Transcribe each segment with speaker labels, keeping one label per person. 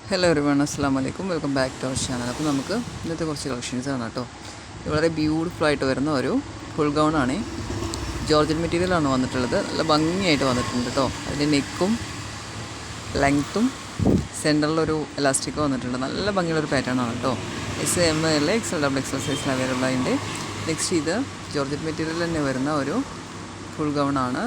Speaker 1: Hello everyone, അസ്സലാമു അലൈക്കും. Welcome back to our channel. അപ്പോൾ നമുക്ക് ഇന്നത്തെ കുറച്ച് കളക്ഷൻസ് ആണ് കേട്ടോ. ഇത് വളരെ ബ്യൂട്ടിഫുൾ ആയിട്ട് വരുന്ന ഒരു ഫുൾ ഗൗൺ ആണ്. ജോർജറ്റ് മെറ്റീരിയലാണ് വന്നിട്ടുള്ളത്. നല്ല ഭംഗിയായിട്ട് വന്നിട്ടുണ്ട് കേട്ടോ. അതിൻ്റെ നെക്കും ലെങ്ത്തും സെൻറ്ററിലൊരു എലാസ്റ്റിക് വന്നിട്ടുണ്ട്. നല്ല ഭംഗിയുള്ളൊരു പാറ്റേൺ ആണ് കേട്ടോ. SML XL XL സൈസിൽ അവൈലബിൾ ആയിട്ട്. നെക്സ്റ്റ് ഇത് ജോർജറ്റ് മെറ്റീരിയൽ തന്നെ വരുന്ന ഒരു ഫുൾ ഗൗൺ ആണ്.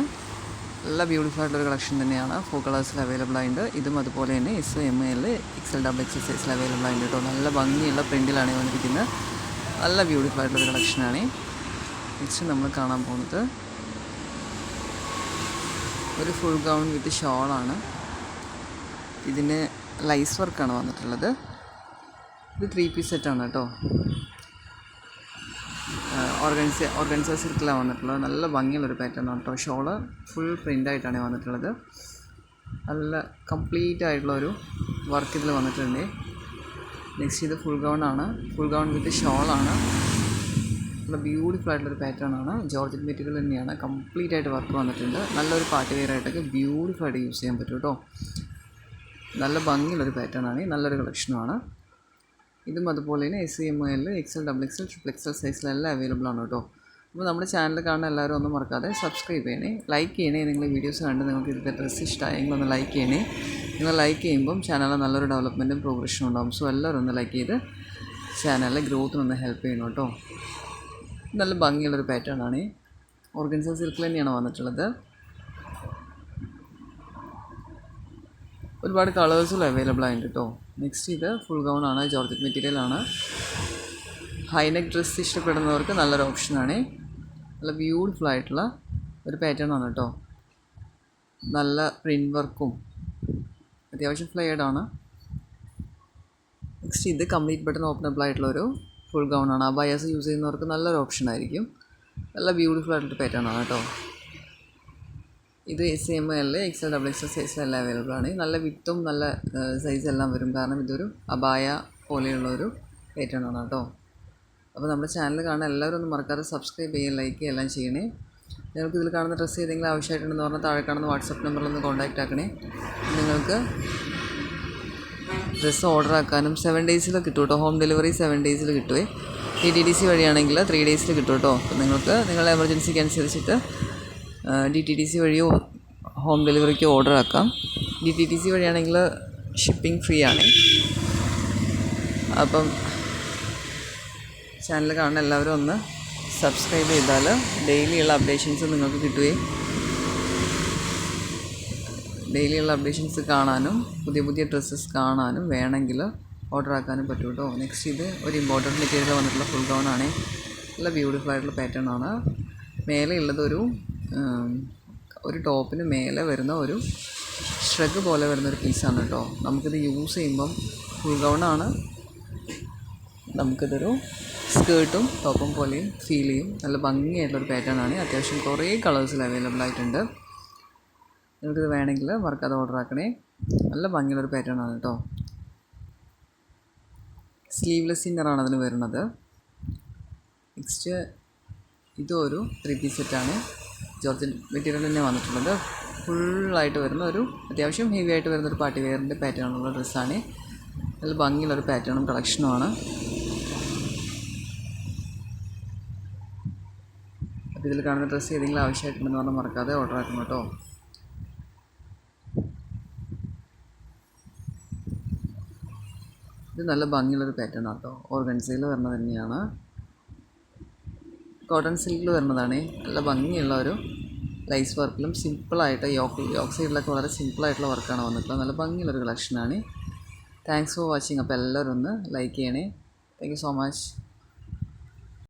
Speaker 1: നല്ല ബ്യൂട്ടിഫുൾ ആയിട്ടുള്ളൊരു കളക്ഷൻ തന്നെയാണ്. 4 കളേഴ്സിൽ അവൈലബിൾ ആയിട്ട്. ഇതും അതുപോലെ തന്നെ SML XL XL സൈസിൽ അവൈലബിൾ ആയിട്ട് കേട്ടോ. നല്ല ഭംഗിയുള്ള പ്രിൻറ്റിലാണ് വന്നിരിക്കുന്നത്. നല്ല ബ്യൂട്ടിഫുൾ ആയിട്ടുള്ളൊരു കളക്ഷനാണ്. നെക്സ്റ്റ് നമ്മൾ കാണാൻ പോകുന്നത് ഒരു ഫുൾ ഗൗൺ വിത്ത് ഷോളാണ്. ഇതിന് ലൈസ് വർക്കാണ് വന്നിട്ടുള്ളത്. ഇത് 3 പീസ് സെറ്റാണ് കേട്ടോ. ഓർഗൻസ സിൽക്കിലാണ് വന്നിട്ടുള്ളത്. നല്ല ഭംഗിയുള്ളൊരു പാറ്റേൺ ആണ് കേട്ടോ. ഷോള് ഫുൾ പ്രിൻ്റായിട്ടാണ് വന്നിട്ടുള്ളത്. നല്ല കംപ്ലീറ്റ് ആയിട്ടുള്ളൊരു വർക്ക് ഇതിൽ വന്നിട്ടുണ്ട്. നെക്സ്റ്റ് ഇത് ഫുൾ ഗൗൺ ആണ്. ഫുൾ ഗൗൺ വിത്ത് ഷോളാണ്. നല്ല ബ്യൂട്ടിഫുൾ ആയിട്ടുള്ളൊരു പാറ്റേൺ ആണ്. ജോർജറ്റ് മെറ്റീരിയൽ തന്നെയാണ്. കംപ്ലീറ്റ് ആയിട്ട് വർക്ക് വന്നിട്ടുണ്ട്. നല്ലൊരു പാർട്ടി വെയർ ആയിട്ടൊക്കെ ബ്യൂട്ടിഫുൾ ആയിട്ട് യൂസ് ചെയ്യാൻ പറ്റും കേട്ടോ. നല്ല ഭംഗിയുള്ളൊരു പാറ്റേൺ ആണ്. നല്ലൊരു കളക്ഷനുമാണ്. ഇതും അതുപോലെ തന്നെ SML XL XL XL സൈസിലെല്ലാം അവൈലബിൾ ആണ് കേട്ടോ. അപ്പോൾ നമ്മുടെ ചാനൽ കാണുന്ന എല്ലാവരും ഒന്നും മറക്കാതെ സബ്സ്ക്രൈബ് ചെയ്യണേ, ലൈക്ക് ചെയ്യണേ. നിങ്ങൾ വീഡിയോസ് കണ്ട് നിങ്ങൾക്ക് ഇതിൻ്റെ ഡ്രസ്സ് ഇഷ്ടമായെങ്കിൽ ഒന്ന് ലൈക്ക് ചെയ്യണേ. നിങ്ങൾ ലൈക്ക് ചെയ്യുമ്പം ചാനലിൽ നല്ലൊരു ഡെവലപ്മെൻറ്റും പ്രോഗ്രഷനും ഉണ്ടാകും. സോ എല്ലാവരും ഒന്ന് ലൈക്ക് ചെയ്ത് ചാനലിലെ ഗ്രോത്തിനൊന്ന് ഹെൽപ്പ് ചെയ്യണം കേട്ടോ. നല്ല ഭംഗിയുള്ളൊരു പാറ്റേൺ ആണ്. ഓർഗൻസ സിൽക്കിൽ തന്നെയാണ് വന്നിട്ടുള്ളത്. ഒരുപാട് കളേഴ്സിൽ അവൈലബിൾ ആയിട്ട് കേട്ടോ. നെക്സ്റ്റ് ഇത് ഫുൾ ഗൗൺ ആണ്. ജോർജറ്റ് മെറ്റീരിയലാണ്. ഹൈനെക്ക് ഡ്രസ്സ് ഇഷ്ടപ്പെടുന്നവർക്ക് നല്ലൊരു ഓപ്ഷനാണ്. നല്ല ബ്യൂട്ടിഫുൾ ആയിട്ടുള്ള ഒരു പാറ്റേൺ ആണ് കേട്ടോ. നല്ല പ്രിൻറ്റ് വർക്കും അത്യാവശ്യം ഫ്ലെയർഡാണ്. നെക്സ്റ്റ് ഇത് കംപ്ലീറ്റ് ബട്ടൺ ഓപ്പണബിൾ ആയിട്ടുള്ളൊരു ഫുൾ ഗൗൺ ആണ്. അബായാസ് യൂസ് ചെയ്യുന്നവർക്ക് നല്ലൊരു ഓപ്ഷൻ ആയിരിക്കും. നല്ല ബ്യൂട്ടിഫുൾ ആയിട്ടുള്ള പാറ്റേൺ ആണ് കേട്ടോ. ഇത് SML XL XL സൈസിലെല്ലാം അവൈലബിൾ ആണ്. നല്ല വിത്തും നല്ല സൈസ് എല്ലാം വരും. കാരണം ഇതൊരു അബായ പോലെയുള്ളൊരു പാറ്റേൺ ആണ് കേട്ടോ. അപ്പോൾ നമ്മുടെ ചാനൽ കാണാൻ എല്ലാവരും ഒന്നും മറക്കാതെ സബ്സ്ക്രൈബ് ചെയ്യുക, ലൈക്ക് ചെയ്യുക എല്ലാം ചെയ്യണേ. നിങ്ങൾക്ക് ഇതിൽ കാണുന്ന ഡ്രസ്സ് ഏതെങ്കിലും ആവശ്യമായിട്ടുണ്ടെന്ന് പറഞ്ഞാൽ താഴെ കാണുന്ന വാട്സപ്പ് നമ്പറിലൊന്ന് കോൺടാക്റ്റ് ആക്കണേ. നിങ്ങൾക്ക് ഡ്രസ്സ് ഓർഡർ ആക്കാനും 7 ഡേയ്സിൽ കിട്ടും കേട്ടോ. ഹോം ഡെലിവറി 7 ഡേയ്സിൽ കിട്ടുമേ. DTDC വഴിയാണെങ്കിൽ 3 ഡേയ്സിൽ കിട്ടും കേട്ടോ. അപ്പോൾ നിങ്ങൾക്ക് നിങ്ങളുടെ എമർജൻസിക്ക് അനുസരിച്ചിട്ട് DTDC വഴിയോ ഹോം ഡെലിവറിക്ക് ഓർഡർ ആക്കാം. DTDC വഴിയാണെങ്കിൽ ഷിപ്പിംഗ് ഫ്രീ ആണ്. അപ്പം ചാനൽ കാണുന്ന എല്ലാവരും ഒന്ന് സബ്സ്ക്രൈബ് ചെയ്താൽ ഡെയിലിയുള്ള അപ്ഡേഷൻസ് നിങ്ങൾക്ക് കിട്ടുകയും ഡെയിലിയുള്ള അപ്ഡേഷൻസ് കാണാനും പുതിയ പുതിയ ഡ്രസ്സസ് കാണാനും വേണമെങ്കിൽ ഓർഡർ ആക്കാനും പറ്റും കേട്ടോ. നെക്സ്റ്റ് ഇത് ഒരു ഇമ്പോർട്ടൻറ്റ് മെറ്റീരിയൽ വന്നിട്ടുള്ള ഫുൾ ഗൗൺ ആണ്. നല്ല ബ്യൂട്ടിഫുൾ ആയിട്ടുള്ള പാറ്റേൺ ആണ്. മേലെ ഉള്ളത് ഒരു ടോപ്പിന് മേലെ വരുന്ന ഒരു ഷ്രഗ് പോലെ വരുന്നൊരു പീസാണ് കേട്ടോ. നമുക്കിത് യൂസ് ചെയ്യുമ്പം ഫുൾ ഗൗണാണ്. നമുക്കിതൊരു സ്കേർട്ടും ടോപ്പും പോലെയും ഫീൽ ചെയ്യും. നല്ല ഭംഗിയായിട്ടുള്ളൊരു പാറ്റേൺ ആണ്. അത്യാവശ്യം കുറേ കളേഴ്സിൽ അവൈലബിൾ ആയിട്ടുണ്ട്. നിങ്ങൾക്കിത് വേണമെങ്കിൽ മറക്കാതെ ഓർഡർ ആക്കണേ. നല്ല ഭംഗിയുള്ളൊരു പാറ്റേൺ ആണ് കേട്ടോ. സ്ലീവ്ലെസ് ഇന്നറാണ് അതിന് വരുന്നത്. നെക്സ്റ്റ് ഇതൊരു 3 പീസ് സെറ്റാണ്. ജോർജറ്റ് മെറ്റീരിയൽ തന്നെ വന്നിട്ടുള്ളത്. ഫുള്ളായിട്ട് വരുന്ന ഒരു അത്യാവശ്യം ഹെവി ആയിട്ട് വരുന്നൊരു പാർട്ടി വെയറിൻ്റെ പാറ്റേണുള്ള ഡ്രസ്സാണ്. നല്ല ഭംഗിയുള്ളൊരു പാറ്റേണും കളക്ഷനുമാണ്. അപ്പോൾ ഇതിൽ കാണുന്ന ഡ്രസ്സ് ഏതെങ്കിലും ആവശ്യമായിട്ടുണ്ടെന്ന് പറഞ്ഞാൽ മറക്കാതെ ഓർഡർ ആക്കണം കേട്ടോ. ഇത് നല്ല ഭംഗിയുള്ളൊരു പാറ്റേൺ ആണ് കേട്ടോ. ഓർഗൻസയിൽ വരുന്നത് തന്നെയാണ്. കോട്ടൺ സിൽക്കിൽ വരുന്നതാണ്. നല്ല ഭംഗിയുള്ള ഒരു ലൈസ് വർക്കിലും സിമ്പിളായിട്ട് യോക്ക് സൈഡിലൊക്കെ വളരെ സിമ്പിളായിട്ടുള്ള വർക്കാണ് വന്നിട്ടുള്ളത്. നല്ല ഭംഗിയുള്ളൊരു കളക്ഷനാണ്. Thanks for watching. അപ്പോൾ എല്ലാവരും ഒന്ന് ലൈക്ക് ചെയ്യണേ. Thank you so much.